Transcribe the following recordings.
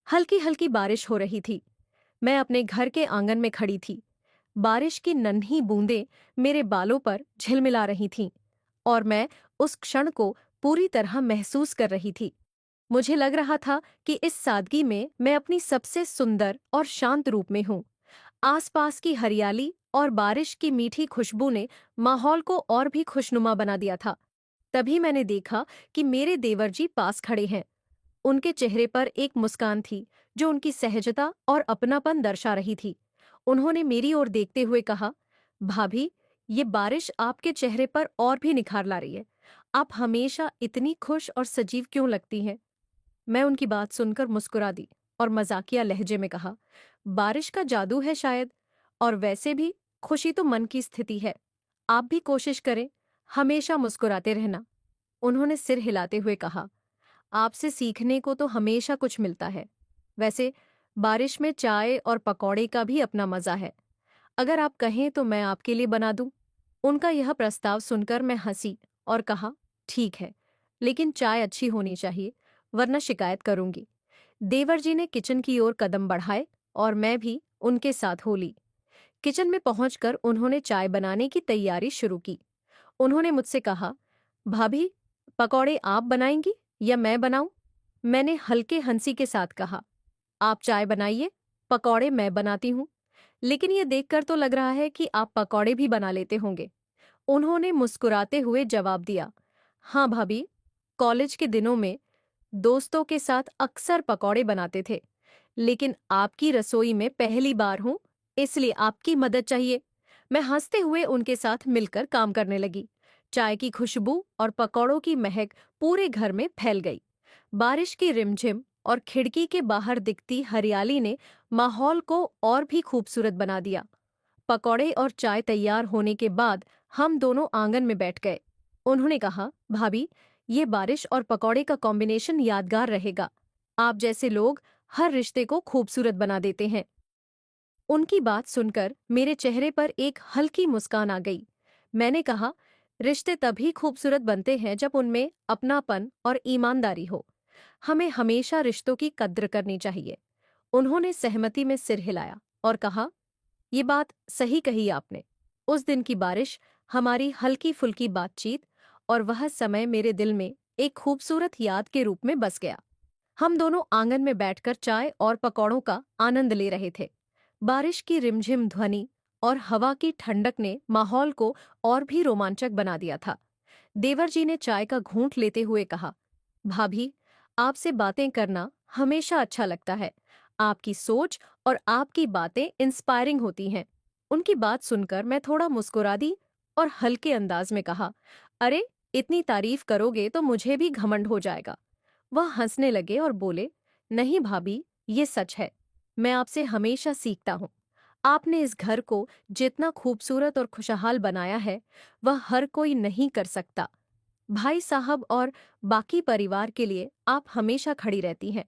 हल्की हल्की बारिश हो रही थी। मैं अपने घर के आंगन में खड़ी थी। बारिश की नन्ही बूंदें मेरे बालों पर झिलमिला रही थीं और मैं उस क्षण को पूरी तरह महसूस कर रही थी। मुझे लग रहा था कि इस सादगी में मैं अपनी सबसे सुंदर और शांत रूप में हूँ। आसपास की हरियाली और बारिश की मीठी खुशबू ने माहौल को और भी खुशनुमा बना दिया था। तभी मैंने देखा कि मेरे देवर जी पास खड़े हैं। उनके चेहरे पर एक मुस्कान थी जो उनकी सहजता और अपनापन दर्शा रही थी। उन्होंने मेरी ओर देखते हुए कहा, भाभी, ये बारिश आपके चेहरे पर और भी निखार ला रही है। आप हमेशा इतनी खुश और सजीव क्यों लगती हैं? मैं उनकी बात सुनकर मुस्कुरा दी और मजाकिया लहजे में कहा, बारिश का जादू है शायद। और वैसे भी खुशी तो मन की स्थिति है। आप भी कोशिश करें, हमेशा मुस्कुराते रहना। उन्होंने सिर हिलाते हुए कहा, आपसे सीखने को तो हमेशा कुछ मिलता है। वैसे बारिश में चाय और पकौड़े का भी अपना मजा है। अगर आप कहें तो मैं आपके लिए बना दूं। उनका यह प्रस्ताव सुनकर मैं हंसी और कहा, ठीक है, लेकिन चाय अच्छी होनी चाहिए, वरना शिकायत करूंगी। देवर जी ने किचन की ओर कदम बढ़ाए और मैं भी उनके साथ हो ली। किचन में पहुंचकर उन्होंने चाय बनाने की तैयारी शुरू की। उन्होंने मुझसे कहा, भाभी, पकौड़े आप बनाएंगी या मैं बनाऊं? मैंने हल्के हंसी के साथ कहा, आप चाय बनाइए, पकौड़े मैं बनाती हूं। लेकिन ये देखकर तो लग रहा है कि आप पकौड़े भी बना लेते होंगे। उन्होंने मुस्कुराते हुए जवाब दिया, हाँ भाभी, कॉलेज के दिनों में दोस्तों के साथ अक्सर पकौड़े बनाते थे। लेकिन आपकी रसोई में पहली बार हूं, इसलिए आपकी मदद चाहिए। मैं हंसते हुए उनके साथ मिलकर काम करने लगी। चाय की खुशबू और पकौड़ों की महक पूरे घर में फैल गई। बारिश की रिमझिम और खिड़की के बाहर दिखती हरियाली ने माहौल को और भी खूबसूरत बना दिया। पकौड़े और चाय तैयार होने के बाद हम दोनों आंगन में बैठ गए। उन्होंने कहा, भाभी, ये बारिश और पकौड़े का कॉम्बिनेशन यादगार रहेगा। आप जैसे लोग हर रिश्ते को खूबसूरत बना देते हैं। उनकी बात सुनकर मेरे चेहरे पर एक हल्की मुस्कान आ गई। मैंने कहा, रिश्ते तभी खूबसूरत बनते हैं जब उनमें अपनापन और ईमानदारी हो। हमें हमेशा रिश्तों की कद्र करनी चाहिए। उन्होंने सहमति में सिर हिलाया और कहा, ये बात सही कही आपने। उस दिन की बारिश, हमारी हल्की फुल्की बातचीत और वह समय मेरे दिल में एक खूबसूरत याद के रूप में बस गया। हम दोनों आंगन में बैठकर चाय और पकौड़ों का आनंद ले रहे थे। बारिश की रिमझिम ध्वनि और हवा की ठंडक ने माहौल को और भी रोमांचक बना दिया था। देवर जी ने चाय का घूंट लेते हुए कहा, भाभी, आपसे बातें करना हमेशा अच्छा लगता है। आपकी सोच और आपकी बातें इंस्पायरिंग होती हैं। उनकी बात सुनकर मैं थोड़ा मुस्कुरा दी और हल्के अंदाज में कहा, अरे, इतनी तारीफ करोगे तो मुझे भी घमंड हो जाएगा। वह हंसने लगे और बोले, नहीं भाभी, ये सच है। मैं आपसे हमेशा सीखता हूँ। आपने इस घर को जितना खूबसूरत और खुशहाल बनाया है, वह हर कोई नहीं कर सकता। भाई साहब और बाकी परिवार के लिए आप हमेशा खड़ी रहती हैं।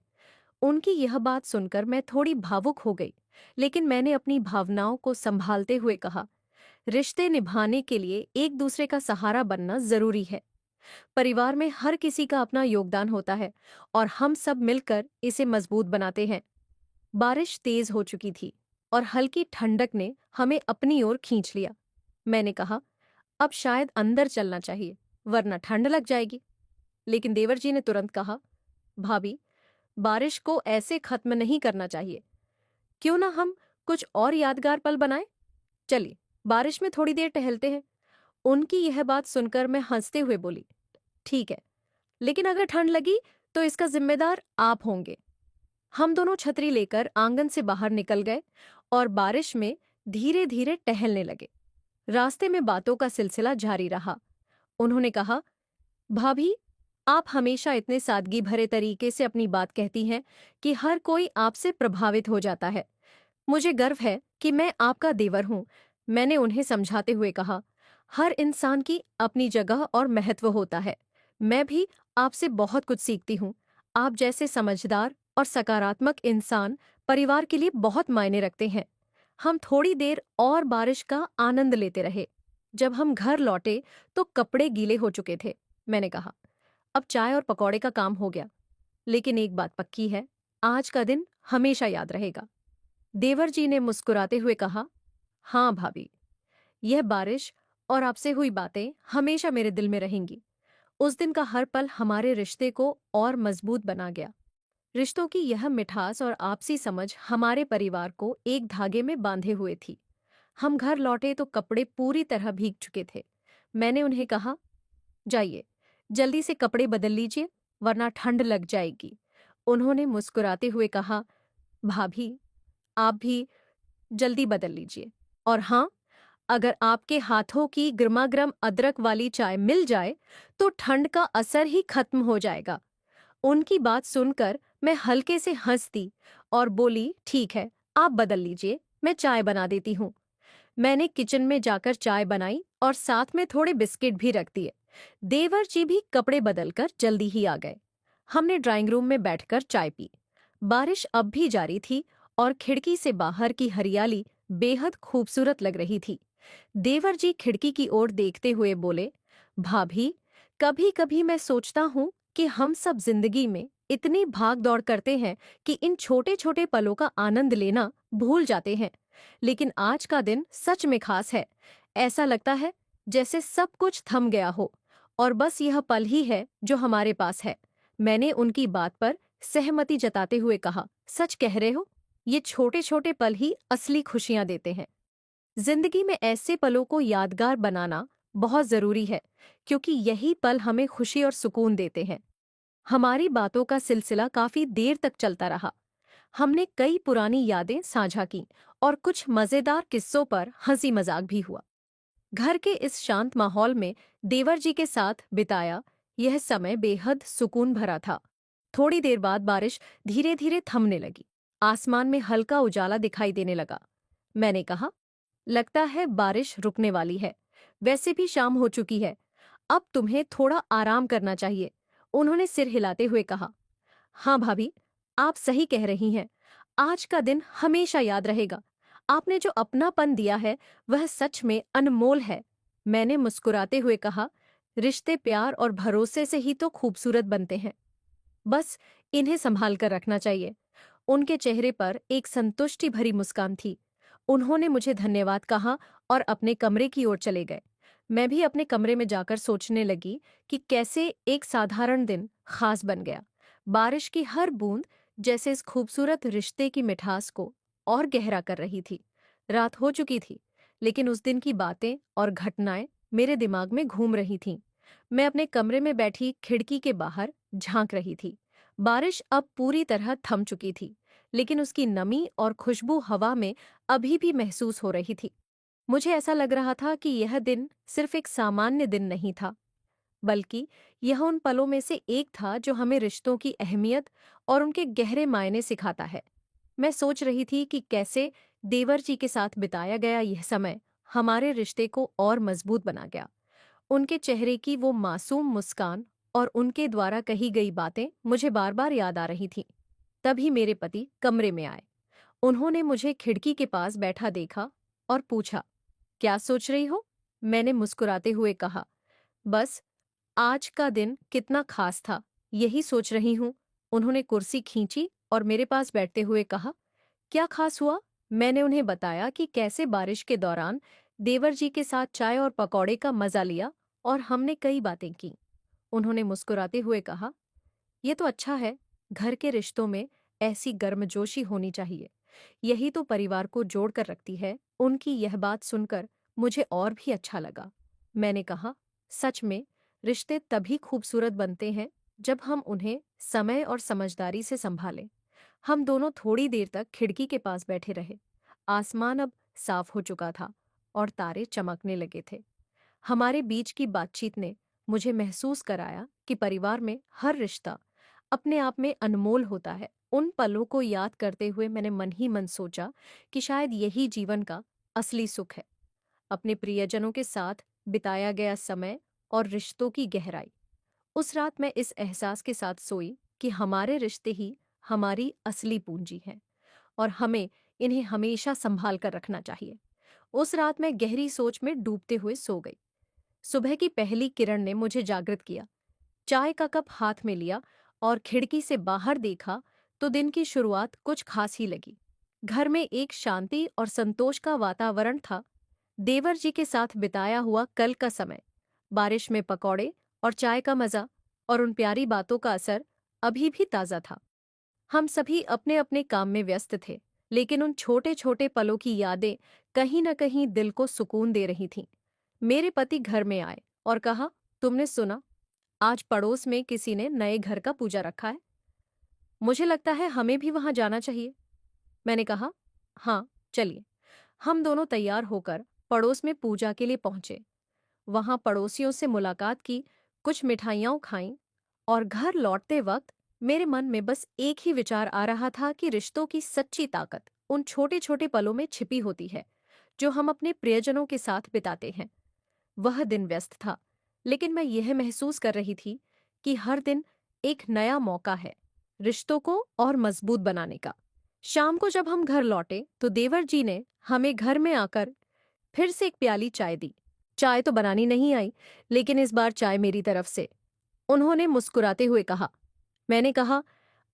उनकी यह बात सुनकर मैं थोड़ी भावुक हो गई, लेकिन मैंने अपनी भावनाओं को संभालते हुए कहा, रिश्ते निभाने के लिए एक दूसरे का सहारा बनना जरूरी है। परिवार में हर किसी का अपना योगदान होता है और हम सब मिलकर इसे मजबूत बनाते हैं। बारिश तेज हो चुकी थी और हल्की ठंडक ने हमें अपनी ओर खींच लिया। मैंने कहा, अब शायद अंदर चलना चाहिए, वरना ठंड लग जाएगी। लेकिन देवर जी ने तुरंत कहा, भाभी, बारिश को ऐसे खत्म नहीं करना चाहिए। क्यों ना हम कुछ और यादगार पल बनाएं? चलिए, बारिश में थोड़ी देर टहलते हैं। उनकी यह बात सुनकर मैं हंसते हुए बोली, ठीक है, लेकिन अगर ठंड लगी तो इसका जिम्मेदार आप होंगे। हम दोनों छतरी लेकर आंगन से बाहर निकल गए और बारिश में धीरे धीरे टहलने लगे। रास्ते में बातों का सिलसिला जारी रहा। उन्होंने कहा, भाभी, आप हमेशा इतने सादगी भरे तरीके से अपनी बात कहती हैं कि हर कोई आपसे प्रभावित हो जाता है। मुझे गर्व है कि मैं आपका देवर हूं। मैंने उन्हें समझाते हुए कहा, हर इंसान की अपनी जगह और महत्व होता है। मैं भी आपसे बहुत कुछ सीखती हूँ। आप जैसे समझदार और सकारात्मक इंसान परिवार के लिए बहुत मायने रखते हैं। हम थोड़ी देर और बारिश का आनंद लेते रहे। जब हम घर लौटे तो कपड़े गीले हो चुके थे। मैंने कहा, अब चाय और पकौड़े का काम हो गया, लेकिन एक बात पक्की है, आज का दिन हमेशा याद रहेगा। देवर जी ने मुस्कुराते हुए कहा, हाँ भाभी, यह बारिश और आपसे हुई बातें हमेशा मेरे दिल में रहेंगी। उस दिन का हर पल हमारे रिश्ते को और मजबूत बना गया। रिश्तों की यह मिठास और आपसी समझ हमारे परिवार को एक धागे में बांधे हुए थी। हम घर लौटे तो कपड़े पूरी तरह भीग चुके थे। मैंने उन्हें कहा, जाइए, जल्दी से कपड़े बदल लीजिए, वरना ठंड लग जाएगी। उन्होंने मुस्कुराते हुए कहा, भाभी, आप भी जल्दी बदल लीजिए। और हाँ, अगर आपके हाथों की गर्मागर्म अदरक वाली चाय मिल जाए तो ठंड का असर ही खत्म हो जाएगा। उनकी बात सुनकर मैं हल्के से हंस दी और बोली, ठीक है, आप बदल लीजिए, मैं चाय बना देती हूँ। मैंने किचन में जाकर चाय बनाई और साथ में थोड़े बिस्किट भी रख दिए। देवर जी भी कपड़े बदलकर जल्दी ही आ गए। हमने ड्राइंग रूम में बैठकर चाय पी। बारिश अब भी जारी थी और खिड़की से बाहर की हरियाली बेहद खूबसूरत लग रही थी। देवर जी खिड़की की ओर देखते हुए बोले, भाभी, कभी कभी मैं सोचता हूँ कि हम सब जिंदगी में इतनी भाग दौड़ करते हैं कि इन छोटे छोटे पलों का आनंद लेना भूल जाते हैं। लेकिन आज का दिन सच में खास है। ऐसा लगता है जैसे सब कुछ थम गया हो और बस यह पल ही है जो हमारे पास है। मैंने उनकी बात पर सहमति जताते हुए कहा, सच कह रहे हो, ये छोटे छोटे पल ही असली खुशियां देते हैं। जिंदगी में ऐसे पलों को यादगार बनाना बहुत जरूरी है, क्योंकि यही पल हमें खुशी और सुकून देते हैं। हमारी बातों का सिलसिला काफी देर तक चलता रहा। हमने कई पुरानी यादें साझा की और कुछ मजेदार किस्सों पर हंसी मजाक भी हुआ। घर के इस शांत माहौल में देवर जी के साथ बिताया यह समय बेहद सुकून भरा था। थोड़ी देर बाद बारिश धीरे धीरे थमने लगी। आसमान में हल्का उजाला दिखाई देने लगा। मैंने कहा, लगता है बारिश रुकने वाली है। वैसे भी शाम हो चुकी है, अब तुम्हें थोड़ा आराम करना चाहिए। उन्होंने सिर हिलाते हुए कहा, हाँ भाभी, आप सही कह रही हैं। आज का दिन हमेशा याद रहेगा। आपने जो अपनापन दिया है वह सच में अनमोल है। मैंने मुस्कुराते हुए कहा, रिश्ते प्यार और भरोसे से ही तो खूबसूरत बनते हैं। बस इन्हें संभाल कर रखना चाहिए। उनके चेहरे पर एक संतुष्टि भरी मुस्कान थी। उन्होंने मुझे धन्यवाद कहा और अपने कमरे की ओर चले गए। मैं भी अपने कमरे में जाकर सोचने लगी कि कैसे एक साधारण दिन खास बन गया। बारिश की हर बूंद जैसे इस खूबसूरत रिश्ते की मिठास को और गहरा कर रही थी। रात हो चुकी थी, लेकिन उस दिन की बातें और घटनाएं मेरे दिमाग में घूम रही थीं। मैं अपने कमरे में बैठी खिड़की के बाहर झांक रही थी। बारिश अब पूरी तरह थम चुकी थी, लेकिन उसकी नमी और खुशबू हवा में अभी भी महसूस हो रही थी। मुझे ऐसा लग रहा था कि यह दिन सिर्फ एक सामान्य दिन नहीं था, बल्कि यह उन पलों में से एक था जो हमें रिश्तों की अहमियत और उनके गहरे मायने सिखाता है। मैं सोच रही थी कि कैसे देवर जी के साथ बिताया गया यह समय हमारे रिश्ते को और मजबूत बना गया। उनके चेहरे की वो मासूम मुस्कान और उनके द्वारा कही गई बातें मुझे बार बार याद आ रही थीं। तभी मेरे पति कमरे में आए। उन्होंने मुझे खिड़की के पास बैठा देखा और पूछा, क्या सोच रही हो? मैंने मुस्कुराते हुए कहा, बस आज का दिन कितना खास था, यही सोच रही हूँ। उन्होंने कुर्सी खींची और मेरे पास बैठते हुए कहा, क्या खास हुआ? मैंने उन्हें बताया कि कैसे बारिश के दौरान देवर जी के साथ चाय और पकौड़े का मजा लिया और हमने कई बातें की। उन्होंने मुस्कुराते हुए कहा, ये तो अच्छा है, घर के रिश्तों में ऐसी गर्मजोशी होनी चाहिए। यही तो परिवार को जोड़ कर रखती है। उनकी यह बात सुनकर मुझे और भी अच्छा लगा। मैंने कहा, सच में रिश्ते तभी खूबसूरत बनते हैं जब हम उन्हें समय और समझदारी से संभालें। हम दोनों थोड़ी देर तक खिड़की के पास बैठे रहे। आसमान अब साफ हो चुका था और तारे चमकने लगे थे। हमारे बीच की बातचीत ने मुझे महसूस कराया कि परिवार में हर रिश्ता अपने आप में अनमोल होता है। उन पलों को याद करते हुए मैंने मन ही मन सोचा कि शायद यही जीवन का असली सुख है, अपने प्रियजनों के साथ बिताया गया समय और रिश्तों की गहराई। उस रात मैं इस एहसास के साथ सोई कि हमारे रिश्ते ही हमारी असली पूंजी हैं और हमें इन्हें हमेशा संभाल कर रखना चाहिए। उस रात मैं गहरी सोच में डूबते हुए सो गई। सुबह की पहली किरण ने मुझे जागृत किया। चाय का कप हाथ में लिया और खिड़की से बाहर देखा तो दिन की शुरुआत कुछ खास ही लगी। घर में एक शांति और संतोष का वातावरण था। देवर जी के साथ बिताया हुआ कल का समय, बारिश में पकौड़े और चाय का मजा और उन प्यारी बातों का असर अभी भी ताजा था। हम सभी अपने अपने काम में व्यस्त थे, लेकिन उन छोटे छोटे पलों की यादें कहीं न कहीं दिल को सुकून दे रही थीं। मेरे पति घर में आए और कहा, तुमने सुना, आज पड़ोस में किसी ने नए घर का पूजा रखा है। मुझे लगता है हमें भी वहां जाना चाहिए। मैंने कहा, हाँ, चलिए। हम दोनों तैयार होकर पड़ोस में पूजा के लिए पहुंचे। वहां पड़ोसियों से मुलाकात की, कुछ मिठाइयाँ खाईं और घर लौटते वक्त मेरे मन में बस एक ही विचार आ रहा था कि रिश्तों की सच्ची ताकत उन छोटे छोटे पलों में छिपी होती है, जो हम अपने प्रियजनों के साथ बिताते हैं। वह दिन व्यस्त था, लेकिन मैं यह महसूस कर रही थी कि हर दिन एक नया मौका है रिश्तों को और मजबूत बनाने का। शाम को जब हम घर लौटे तो देवर जी ने हमें घर में आकर फिर से एक प्याली चाय दी। चाय तो बनानी नहीं आई, लेकिन इस बार चाय मेरी तरफ से। उन्होंने मुस्कुराते हुए कहा। मैंने कहा,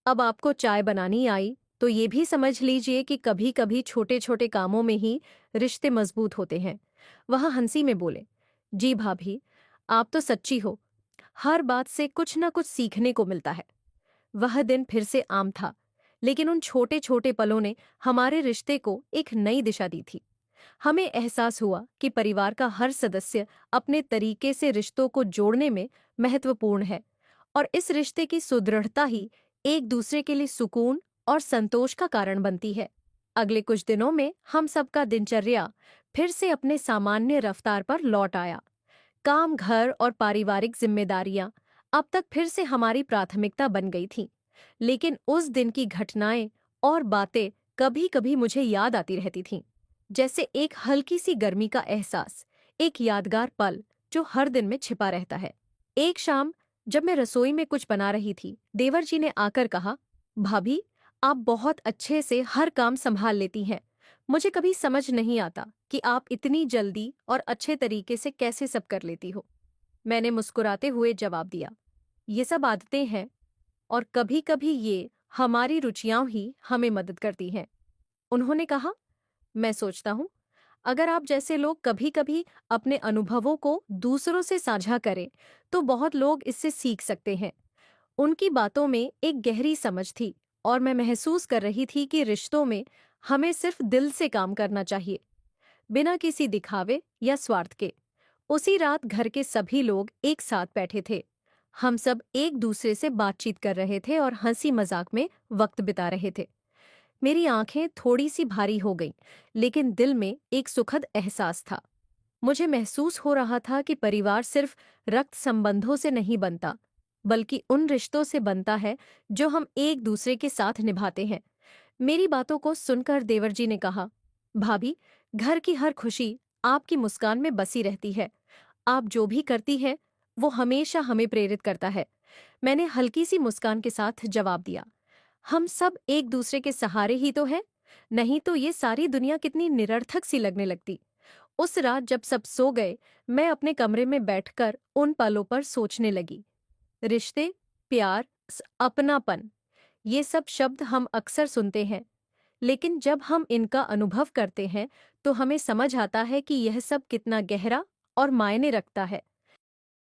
अब आपको चाय बनानी आई तो ये भी समझ लीजिए कि कभी कभी छोटे छोटे कामों में ही रिश्ते मजबूत होते हैं। वह हंसी में बोले, जी भाभी, आप तो सच्ची हो। हर बात से कुछ न कुछ सीखने को मिलता है। वह दिन फिर से आम था, लेकिन उन छोटे छोटे पलों ने हमारे रिश्ते को एक नई दिशा दी थी। हमें एहसास हुआ कि परिवार का हर सदस्य अपने तरीके से रिश्तों को जोड़ने में महत्वपूर्ण है, और इस रिश्ते की सुदृढ़ता ही एक दूसरे के लिए सुकून और संतोष का कारण बनती है। अगले कुछ दिनों में हम सबका दिनचर्या फिर से अपने सामान्य रफ्तार पर लौट आया। काम, घर और पारिवारिक जिम्मेदारियां अब तक फिर से हमारी प्राथमिकता बन गई थीं। लेकिन उस दिन की घटनाएं और बातें कभी कभी मुझे याद आती रहती थीं, जैसे एक हल्की सी गर्मी का एहसास, एक यादगार पल जो हर दिन में छिपा रहता है। एक शाम जब मैं रसोई में कुछ बना रही थी, देवर जी ने आकर कहा, भाभी, आप बहुत अच्छे से हर काम संभाल लेती हैं। मुझे कभी समझ नहीं आता कि आप इतनी जल्दी और अच्छे तरीके से कैसे सब कर लेती हो। मैंने मुस्कुराते हुए जवाब दिया, ये सब आदतें हैं और कभी कभी ये हमारी रुचियां ही हमें मदद करती हैं। उन्होंने कहा, मैं सोचता हूँ, अगर आप जैसे लोग कभी कभी अपने अनुभवों को दूसरों से साझा करें तो बहुत लोग इससे सीख सकते हैं। उनकी बातों में एक गहरी समझ थी और मैं महसूस कर रही थी कि रिश्तों में हमें सिर्फ दिल से काम करना चाहिए, बिना किसी दिखावे या स्वार्थ के। उसी रात घर के सभी लोग एक साथ बैठे थे। हम सब एक दूसरे से बातचीत कर रहे थे और हंसी मजाक में वक्त बिता रहे थे। मेरी आंखें थोड़ी सी भारी हो गईं, लेकिन दिल में एक सुखद एहसास था। मुझे महसूस हो रहा था कि परिवार सिर्फ रक्त संबंधों से नहीं बनता, बल्कि उन रिश्तों से बनता है जो हम एक दूसरे के साथ निभाते हैं। मेरी बातों को सुनकर देवर जी ने कहा, भाभी, घर की हर खुशी आपकी मुस्कान में बसी रहती है। आप जो भी करती हैं, वो हमेशा हमें प्रेरित करता है। मैंने हल्की सी मुस्कान के साथ जवाब दिया, हम सब एक दूसरे के सहारे ही तो हैं, नहीं तो ये सारी दुनिया कितनी निरर्थक सी लगने लगती। उस रात जब सब सो गए, मैं अपने कमरे में बैठकर उन पलों पर सोचने लगी। रिश्ते, प्यार, अपनापन, ये सब शब्द हम अक्सर सुनते हैं, लेकिन जब हम इनका अनुभव करते हैं तो हमें समझ आता है कि यह सब कितना गहरा और मायने रखता है।